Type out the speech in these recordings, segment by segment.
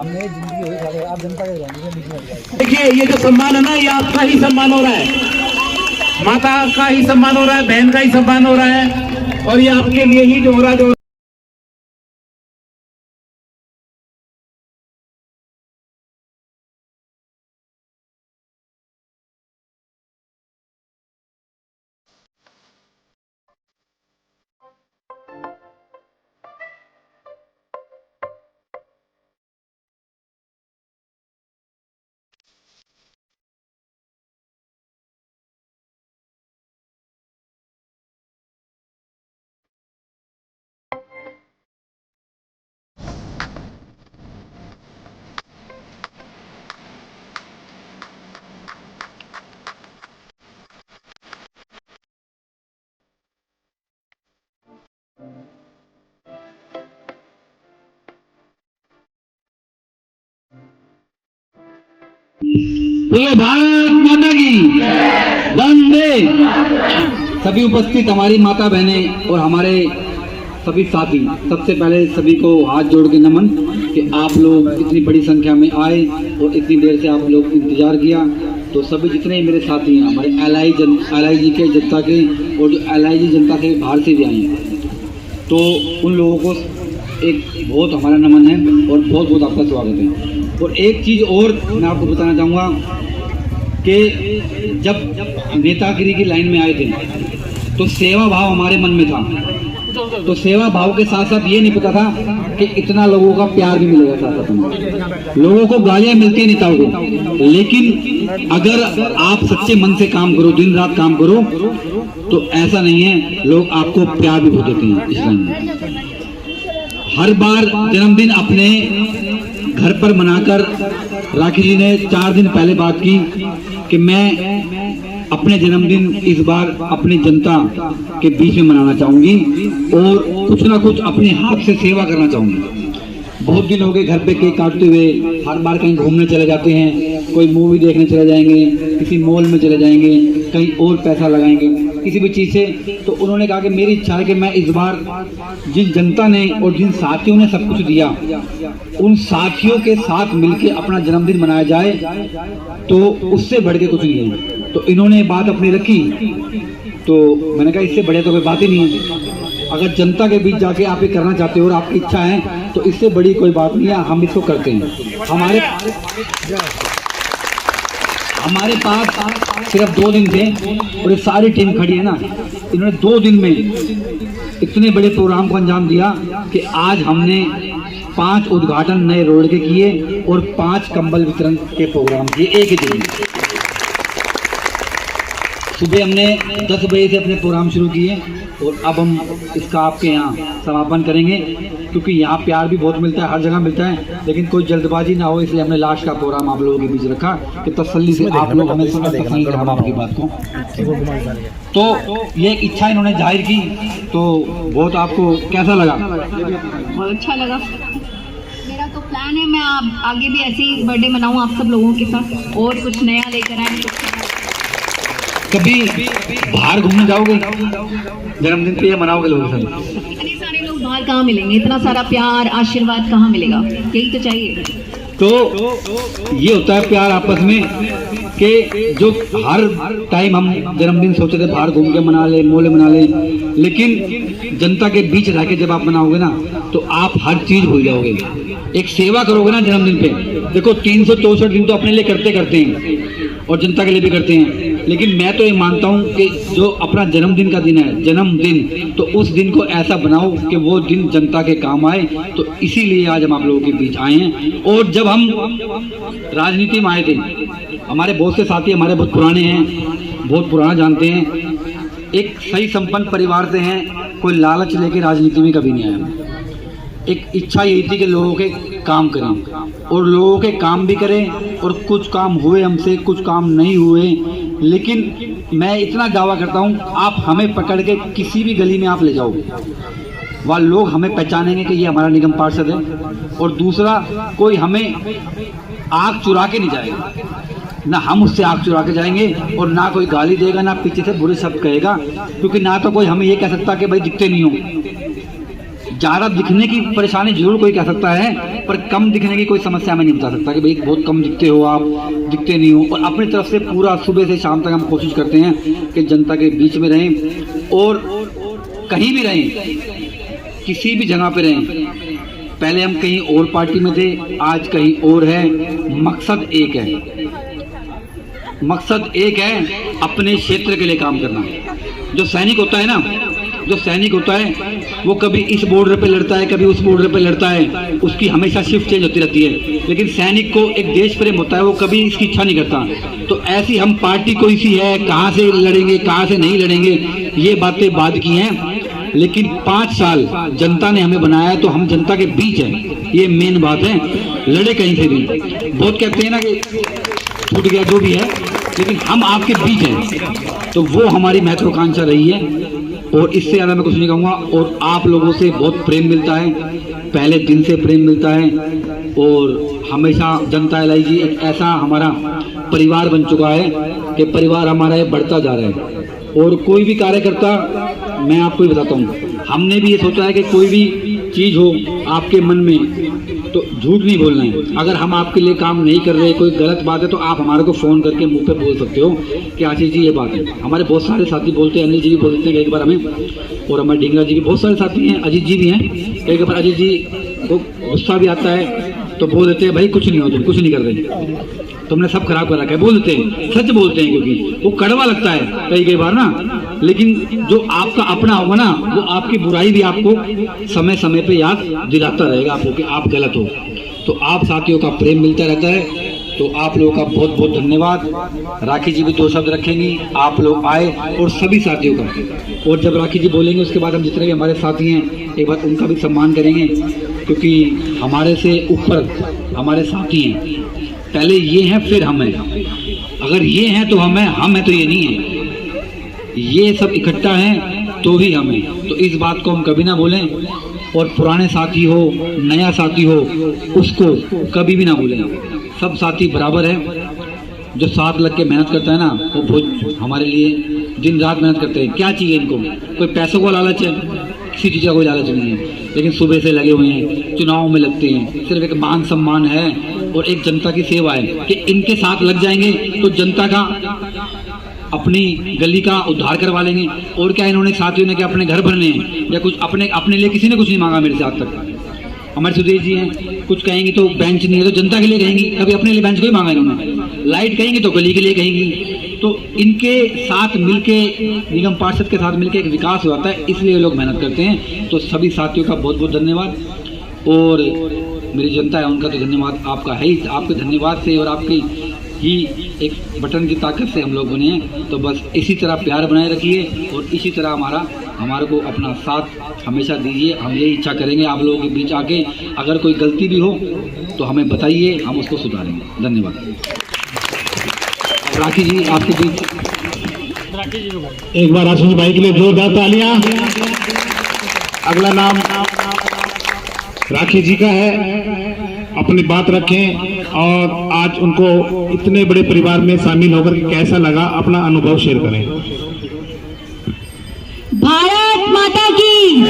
हमने जिंदगी हुई खाली, आप जनता के रहने। देखिए ये जो सम्मान है ना, ये आपका ही सम्मान हो रहा है, माता का ही सम्मान हो रहा है, बहन का ही सम्मान हो रहा है, और ये आपके लिए ही जो हो रहा है। बोलो भारत माता की वंदे। सभी उपस्थित हमारी माता बहनें और हमारे सभी साथी, सबसे पहले सभी को हाथ जोड़ के नमन कि आप लोग इतनी बड़ी संख्या में आए और इतनी देर से आप लोग इंतजार किया। तो सभी जितने मेरे साथी हैं, हमारे LIG के जनता के, और जो LIG जनता से बाहर से भी आए हैं, तो उन लोगों को एक बहुत हमारा नमन है और बहुत बहुत आपका स्वागत है। और एक चीज़ और मैं आपको बताना चाहूँगा कि जब नेतागिरी की लाइन में आए थे तो सेवा भाव हमारे मन में था। तो सेवा भाव के साथ साथ ये नहीं पता था कि इतना लोगों का प्यार भी मिलेगा। साथ साथ लोगों को गालियाँ मिलती है नेताओं को, लेकिन अगर आप सच्चे मन से काम करो, दिन रात काम करो, तो ऐसा नहीं है, लोग आपको प्यार भी बहुत देते हैं। इस लाइन में हर बार जन्मदिन अपने घर पर मनाकर राखी जी ने 4 दिन पहले बात की कि मैं अपने जन्मदिन इस बार अपनी जनता के बीच में मनाना चाहूंगी और कुछ ना कुछ अपने हाथ से सेवा करना चाहूंगी। बहुत दिन हो गए घर पे केक काटते हुए, हर बार कहीं घूमने चले जाते हैं, कोई मूवी देखने चले जाएंगे, किसी मॉल में चले जाएंगे, कहीं और पैसा लगाएंगे किसी भी चीज़ से। तो उन्होंने कहा कि मेरी इच्छा है कि मैं इस बार जिन जनता ने और जिन साथियों ने सब कुछ दिया, उन साथियों के साथ मिलके अपना जन्मदिन मनाया जाए, तो उससे बढ़ के कुछ नहीं है। तो इन्होंने बात अपनी रखी, तो मैंने कहा इससे बढ़िया तो कोई बात ही नहीं है। अगर जनता के बीच जाके आप ये करना चाहते हो और आपकी इच्छा है, तो इससे बड़ी कोई बात नहीं है, हम इसको करते हैं। हमारे पास सिर्फ 2 दिन थे और ये सारी टीम खड़ी है ना, इन्होंने 2 दिन में इतने बड़े प्रोग्राम को अंजाम दिया कि आज हमने 5 उद्घाटन नए रोड के किए और 5 कंबल वितरण के प्रोग्राम किए एक ही दिन। सुबह हमने 10 बजे से अपने प्रोग्राम शुरू किए और अब हम इसका आपके यहाँ समापन करेंगे, क्योंकि यहाँ प्यार भी बहुत मिलता है, हर जगह मिलता है, लेकिन कोई जल्दबाजी ना हो, इसलिए हमने लास्ट का प्रोग्राम आप लोगों के बीच रखा कि तसल्ली से आप लोग हमें तसल्ली करें आपकी बात को। तो ये इच्छा इन्होंने जाहिर की, तो बहुत आपको कैसा लगा? बहुत अच्छा लगा। मेरा तो प्लान है मैं आगे भी ऐसे ही बर्थडे मनाऊँ आप सब लोगों के साथ, और कुछ नया लेकर आए। कभी बाहर घूमने जाओगे जन्मदिन पे या मनाओगे लोगों के साथ? इतने सारे लोग बाहर कहाँ मिलेंगे, इतना सारा प्यार आशीर्वाद कहाँ मिलेगा, यही तो चाहिए। तो ये होता है प्यार आपस में कि जो हर टाइम हम जन्मदिन सोचते थे बाहर घूम के मना ले, मोले मना ले, लेकिन जनता के बीच रह के जब आप मनाओगे ना, तो आप हर चीज भूल जाओगे। एक सेवा करोगे ना जन्मदिन पे, देखो 364 दिन तो अपने लिए करते हैं और जनता के लिए भी करते हैं, लेकिन मैं तो ये मानता हूँ कि जो अपना जन्मदिन का दिन है, जन्मदिन, तो उस दिन को ऐसा बनाओ कि वो दिन जनता के काम आए। तो इसीलिए आज हम आप लोगों के बीच आए हैं। और जब हम राजनीति में आए थे, हमारे बहुत से साथी हमारे बहुत पुराने हैं, बहुत पुराना जानते हैं, एक सही संपन्न परिवार से हैं, कोई लालच लेके राजनीति में कभी नहीं आया। एक इच्छा यही थी कि लोगों के काम करें और लोगों के काम भी करें, और कुछ काम हुए हमसे, कुछ काम नहीं हुए, लेकिन मैं इतना दावा करता हूं, आप हमें पकड़ के किसी भी गली में आप ले जाओगे, वह लोग हमें पहचानेंगे कि ये हमारा निगम पार्षद है। और दूसरा, कोई हमें आग चुरा के नहीं जाएगा, ना हम उससे आग चुरा के जाएंगे, और ना कोई गाली देगा, ना पीछे से बुरे शब्द कहेगा, क्योंकि ना तो कोई हमें ये कह सकता कि भाई दिखते नहीं हो। ज़्यादा दिखने की परेशानी जरूर कोई कह सकता है, पर कम दिखने की कोई समस्या मैं नहीं बता सकता कि भाई बहुत कम दिखते हो आप, दिखते नहीं हो। और अपनी तरफ से पूरा सुबह से शाम तक हम कोशिश करते हैं कि जनता के बीच में रहें और कहीं भी रहें, किसी भी जगह पे रहें। पहले हम कहीं और पार्टी में थे, आज कहीं और है। मकसद एक है, मकसद एक है, अपने क्षेत्र के लिए काम करना। जो सैनिक होता है ना, जो सैनिक होता है वो कभी इस बॉर्डर पे लड़ता है, कभी उस बॉर्डर पे लड़ता है, उसकी हमेशा शिफ्ट चेंज होती रहती है। लेकिन सैनिक को एक देश प्रेम होता है, वो कभी इसकी इच्छा नहीं करता। तो ऐसी हम पार्टी कोई सी है, कहाँ से लड़ेंगे कहाँ से नहीं लड़ेंगे, ये बातें बाद की हैं। लेकिन 5 साल जनता ने हमें बनाया, तो हम जनता के बीच हैं, ये मेन बात है। लड़े कहीं से भी, बहुत कहते हैं ना कि छूट गया जो भी है, लेकिन हम आपके बीच हैं, तो वो हमारी महत्वाकांक्षा रही है। और इससे ज़्यादा मैं कुछ नहीं कहूँगा। और आप लोगों से बहुत प्रेम मिलता है, पहले दिन से प्रेम मिलता है। और हमेशा जनता LIG एक ऐसा हमारा परिवार बन चुका है कि परिवार हमारा ये बढ़ता जा रहा है। और कोई भी कार्यकर्ता, मैं आपको ही बताता हूँ, हमने भी ये सोचा है कि कोई भी चीज़ हो आपके मन में तो झूठ नहीं बोलना है। अगर हम आपके लिए काम नहीं कर रहे, कोई गलत बात है, तो आप हमारे को फ़ोन करके मुंह पे बोल सकते हो कि आशीष जी ये बात है। हमारे बहुत सारे साथी बोलते हैं, अनिल जी भी बोलते हैं एक बार हमें, और हमारे ढींगरा जी भी बहुत सारे साथी हैं, अजीत जी भी हैं। एक बार अजीत जी को गुस्सा भी आता है तो बोल देते हैं भाई कुछ नहीं हो, तुम कुछ नहीं कर रहे, तुमने सब खराब कर रखा है, बोल देते हैं, सच बोलते हैं, क्योंकि वो कड़वा लगता है कई बार ना। लेकिन जो आपका अपना होगा ना, वो आपकी बुराई भी आपको समय समय पे याद दिलाता रहेगा आपको कि आप गलत हो। तो आप साथियों का प्रेम मिलता रहता है। तो आप लोगों का बहुत बहुत धन्यवाद। राखी जी भी 2 शब्द रखेंगी, आप लोग आए, और सभी साथियों का। और जब राखी जी बोलेंगे उसके बाद हम जितने भी हमारे साथी हैं एक बार उनका भी सम्मान करेंगे, क्योंकि हमारे से ऊपर हमारे साथी हैं। पहले ये हैं फिर हम हैं। अगर ये हैं तो हम हैं तो ये नहीं है। ये सब इकट्ठा हैं तो ही हम हैं। तो इस बात को हम कभी ना भूलें। और पुराने साथी हो, नया साथी हो, उसको कभी भी ना भूलें। सब साथी बराबर हैं। जो साथ लग के मेहनत करता है ना, वो बहुत हमारे लिए दिन रात मेहनत करते हैं। क्या चाहिए इनको? कोई पैसों का लालच है? किसी चीज़ का कोई लालच नहीं है। लेकिन सुबह से लगे हुए हैं, चुनाव में लगते हैं, सिर्फ एक मान सम्मान है और एक जनता की सेवा है कि इनके साथ लग जाएंगे तो जनता का, अपनी गली का उद्धार करवा लेंगे। और क्या इन्होंने साथियों ने क्या अपने घर भरने हैं या कुछ अपने लिए किसी ने कुछ नहीं मांगा मेरे से आज तक। हमारे सुदेश जी हैं, कुछ कहेंगे तो बेंच नहीं है तो जनता के लिए कहेंगी, कभी अपने लिए बेंच को ही मांगा इन्होंने। लाइट कहेंगे तो गली के लिए कहेंगी। तो इनके साथ मिलके, निगम पार्षद के साथ मिलके एक विकास हो जाता है, इसलिए लोग मेहनत करते हैं। तो सभी साथियों का बहुत बहुत धन्यवाद। और मेरी जनता है उनका तो धन्यवाद आपका है ही। आपके धन्यवाद से और आपकी ही एक बटन की ताकत से हम लोग बने हैं। तो बस इसी तरह प्यार बनाए रखिए और इसी तरह हमारे को अपना साथ हमेशा दीजिए। हम यही इच्छा करेंगे आप लोगों के बीच आके, अगर कोई गलती भी हो तो हमें बताइए, हम उसको सुधारेंगे। धन्यवाद। राखी जी आपके बीच एक बार आशीष भाई के लिए जोरदार तालियां। अगला नाम राखी जी का है। अपनी बात रखें और आज उनको इतने बड़े परिवार में शामिल होकर के कैसा लगा, अपना अनुभव शेयर करें। भारत माता की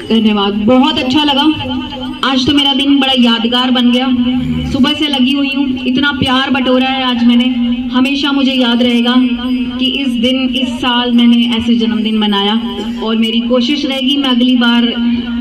धन्यवाद। बहुत अच्छा लगा। आज तो मेरा दिन बड़ा यादगार बन गया। सुबह से लगी हुई हूँ, इतना प्यार बटोरा है आज मैंने। हमेशा मुझे याद रहेगा कि इस साल मैंने ऐसे जन्मदिन मनाया। और मेरी कोशिश रहेगी मैं अगली बार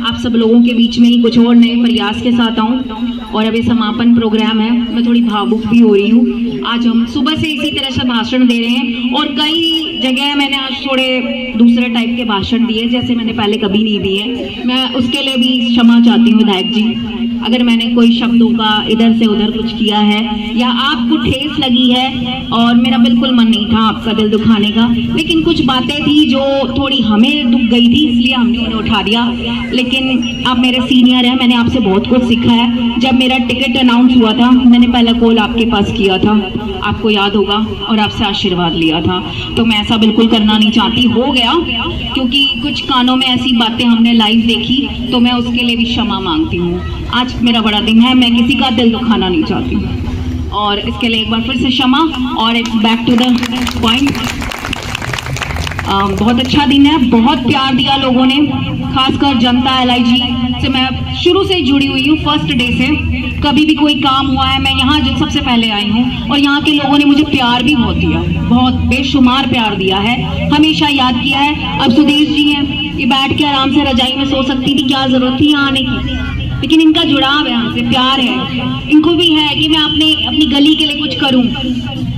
आप सब लोगों के बीच में ही कुछ और नए प्रयास के साथ आऊँ। और अभी समापन प्रोग्राम है, मैं थोड़ी भावुक भी हो रही हूँ। आज हम सुबह से इसी तरह से भाषण दे रहे हैं और कई जगह मैंने आज थोड़े दूसरे टाइप के भाषण दिए जैसे मैंने पहले कभी नहीं दिए। मैं उसके लिए भी क्षमा चाहती हूँ विधायक जी, अगर मैंने कोई शब्दों का इधर से उधर कुछ किया है या आपको ठेस लगी है। और मेरा बिल्कुल मन नहीं था आपका दिल दुखाने का, लेकिन कुछ बातें थी जो थोड़ी हमें दुख गई थी, इसलिए हमने उन्हें उठा दिया। लेकिन आप मेरे सीनियर हैं, मैंने आपसे बहुत कुछ सीखा है। जब मेरा टिकट अनाउंस हुआ था, मैंने पहला कॉल आपके पास किया था, आपको याद होगा, और आपसे आशीर्वाद लिया था। तो मैं ऐसा बिल्कुल करना नहीं चाहती, हो गया क्योंकि कुछ कानों में ऐसी बातें हमने लाइव देखी, तो मैं उसके लिए भी क्षमा मांगती हूँ। आज मेरा बड़ा दिन है, मैं किसी का दिल दुखाना नहीं चाहती और इसके लिए एक बार फिर से क्षमा। और एक बैक टू द पॉइंट, बहुत अच्छा दिन है, बहुत प्यार दिया लोगों ने, खासकर जनता LIG से मैं शुरू से ही जुड़ी हुई हूँ, फर्स्ट डे से। कभी भी कोई काम हुआ है मैं यहाँ सबसे पहले आई हूँ और यहाँ के लोगों ने मुझे प्यार भी बहुत दिया, बहुत बेशुमार प्यार दिया है, हमेशा याद किया है। अब सुदेश जी हैं, ये बैठ के आराम से रजाई में सो सकती थी, क्या जरूरत थी यहाँ आने की, लेकिन इनका जुड़ाव है हमसे, प्यार है, इनको भी है कि मैं अपनी गली के लिए कुछ करूं।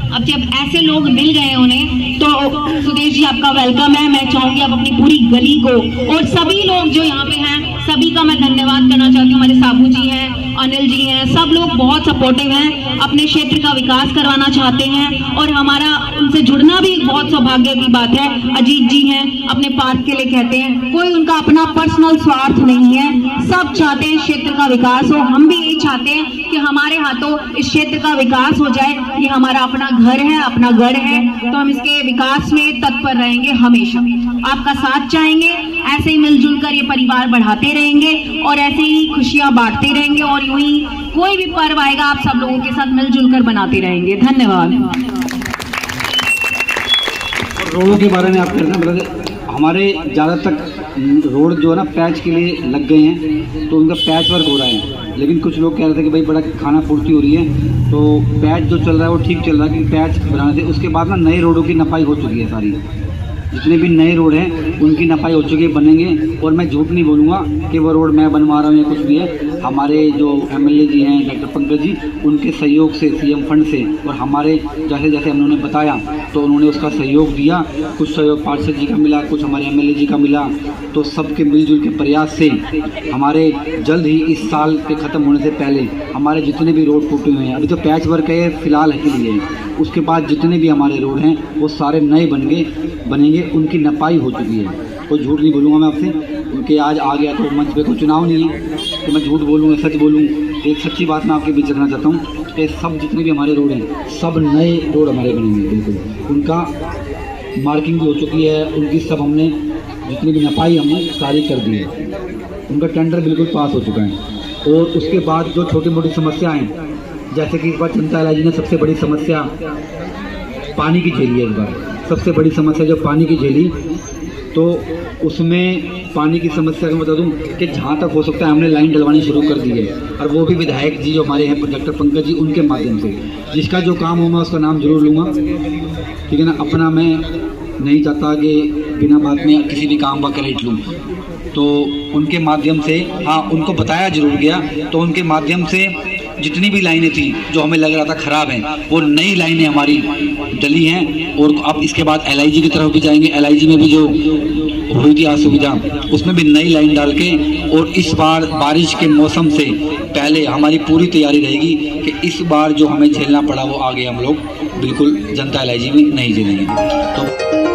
अब जब ऐसे लोग मिल गए उन्हें, तो सुदेश जी आपका वेलकम है। मैं चाहूंगी आप अपनी पूरी गली को और सभी लोग जो यहाँ पे हैं सभी का मैं धन्यवाद करना चाहती हूँ। हमारे साबू जी हैं, अनिल जी हैं, सब लोग बहुत सपोर्टिव हैं, अपने क्षेत्र का विकास करवाना चाहते हैं और हमारा उनसे जुड़ना भी एक बहुत सौभाग्य की बात है। अजीत जी हैं, अपने पार्क के लिए कहते हैं, कोई उनका अपना पर्सनल स्वार्थ नहीं है, सब चाहते हैं क्षेत्र का विकास हो। हम भी यही चाहते हैं कि हमारे हाथों इस क्षेत्र का विकास हो जाए। ये हमारा अपना घर है, अपना गढ़ है, तो हम इसके विकास में तत्पर रहेंगे, हमेशा आपका साथ चाहेंगे। ऐसे ही मिलजुल कर ये परिवार बढ़ाते रहेंगे और ऐसे ही खुशियां बांटते रहेंगे और यूं ही कोई भी पर्व आएगा आप सब लोगों के साथ मिलजुल कर बनाते रहेंगे। धन्यवाद। रोडों के बारे में आप कहना मतलब हमारे ज़्यादा तक रोड जो है ना पैच के लिए लग गए हैं, तो उनका पैच वर्क हो रहा है। लेकिन कुछ लोग कह रहे थे कि भाई बड़ा खाना पूर्ति हो रही है, तो पैच जो चल रहा है वो ठीक चल रहा है, कि पैच बनाने थे। उसके बाद ना नए रोडों की नपाई हो चुकी है, सारी जितने भी नए रोड हैं उनकी नपाई हो चुकी है, बनेंगे। और मैं झूठ नहीं बोलूँगा कि वो रोड मैं बनवा रहा हूँ या कुछ भी है। हमारे जो MLA जी हैं डॉक्टर पंकज जी, उनके सहयोग से, CM फंड से, और हमारे जैसे जैसे उन्होंने बताया तो उन्होंने उसका सहयोग दिया। कुछ सहयोग पार्षद जी का मिला, कुछ हमारे MLA जी का मिला, तो सबके मिलजुल के प्रयास से हमारे जल्द ही इस साल के ख़त्म होने से पहले हमारे जितने भी रोड टूटे हुए हैं, अभी तो पैच वर्क है फ़िलहाल है के लिए, उसके बाद जितने भी हमारे रोड हैं वो सारे नए बनेंगे, उनकी नपाई हो चुकी है। कोई झूठ नहीं बोलूँगा मैं आपसे, क्योंकि आज आ गया तो मंच पे कोई चुनाव नहीं है कि मैं झूठ बोलूँ, सच बोलूँ। एक सच्ची बात मैं आपके बीच रखना चाहता हूँ कि सब जितने भी हमारे रोड हैं सब नए रोड हमारे बनेंगे, बिल्कुल उनका मार्किंग भी हो चुकी है, उनकी सब हमने जितनी भी नपाई हमने सारी कर दी है, उनका टेंडर बिल्कुल पास हो चुका है। और उसके बाद जो छोटी मोटी समस्याएँ, जैसे कि इस बार जनता LIG ने सबसे बड़ी समस्या पानी की झेली है। इस बार सबसे बड़ी समस्या जो पानी की झेली, तो उसमें पानी की समस्या का बता दूं कि जहाँ तक हो सकता है हमने लाइन डलवानी शुरू कर दी है, और वो भी विधायक जी जो हमारे हैं डॉक्टर पंकज जी, उनके माध्यम से। जिसका जो काम हो मैं उसका नाम जरूर लूँगा, ठीक है ना। अपना मैं नहीं चाहता कि बिना बात में किसी भी काम का क्रेडिट लूँ, तो उनके माध्यम से, हाँ उनको बताया जरूर गया, तो उनके माध्यम से जितनी भी लाइनें थी जो हमें लग रहा था ख़राब हैं, वो नई लाइनें हमारी डली हैं। और अब इसके बाद LIG की तरफ भी जाएंगे, LIG में भी जो हुई थी असुविधा उसमें भी नई लाइन डाल के, और इस बार बारिश के मौसम से पहले हमारी पूरी तैयारी रहेगी कि इस बार जो हमें झेलना पड़ा वो आगे हम लोग बिल्कुल जनता LIG में नहीं झेलेंगे। तो